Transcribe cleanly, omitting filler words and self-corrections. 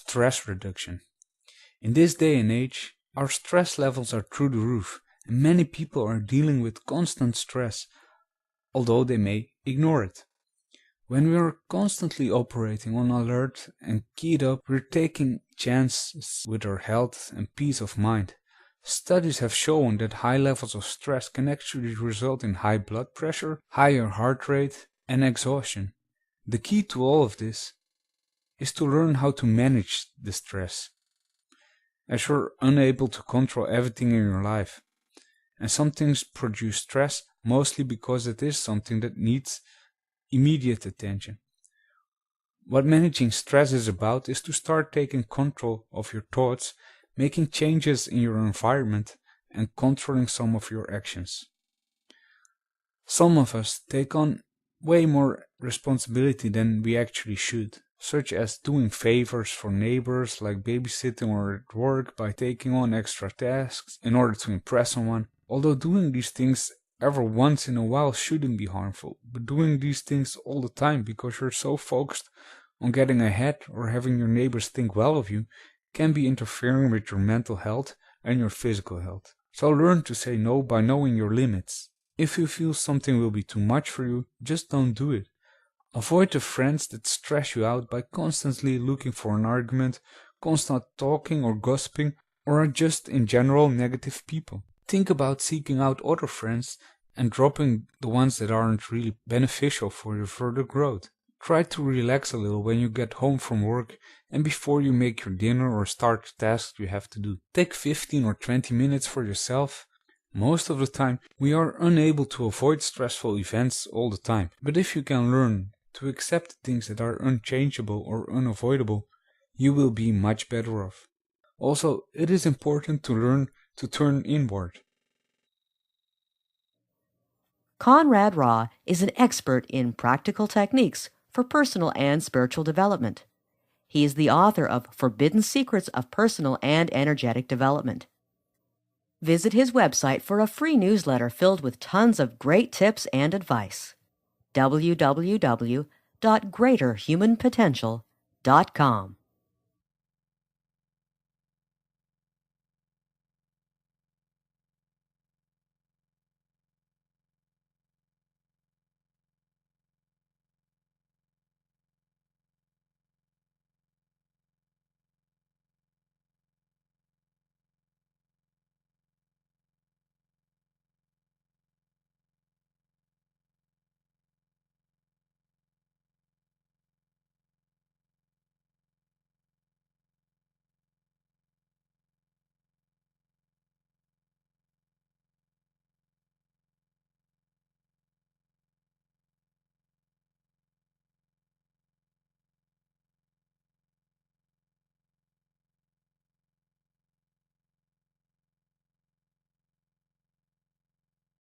stress reduction. In this day and age, our stress levels are through the roof, and many people are dealing with constant stress, although they may ignore it. When we are constantly operating on alert and keyed up, we're taking chances with our health and peace of mind. Studies have shown that high levels of stress can actually result in high blood pressure, higher heart rate, and exhaustion. The key to all of this is to learn how to manage the stress, as you're unable to control everything in your life. And some things produce stress mostly because it is something that needs immediate attention. What managing stress is about is to start taking control of your thoughts, making changes in your environment, and controlling some of your actions. Some of us take on way more responsibility than we actually should, such as doing favors for neighbors like babysitting or at work by taking on extra tasks in order to impress someone. Although doing these things ever once in a while shouldn't be harmful, but doing these things all the time because you're so focused on getting ahead or having your neighbors think well of you can be interfering with your mental health and your physical health. So learn to say no by knowing your limits. If you feel something will be too much for you, just don't do it. Avoid the friends that stress you out by constantly looking for an argument, constant talking or gossiping, or are just in general negative people. Think about seeking out other friends and dropping the ones that aren't really beneficial for your further growth. Try to relax a little when you get home from work and before you make your dinner or start the tasks you have to do. Take 15 or 20 minutes for yourself. Most of the time, we are unable to avoid stressful events all the time. But if you can learn to accept things that are unchangeable or unavoidable, you will be much better off. Also, it is important to learn to turn inward. Conrad Raw is an expert in practical techniques for personal and spiritual development. He is the author of Forbidden Secrets of Personal and Energetic Development. Visit his website for a free newsletter filled with tons of great tips and advice. www.greaterhumanpotential.com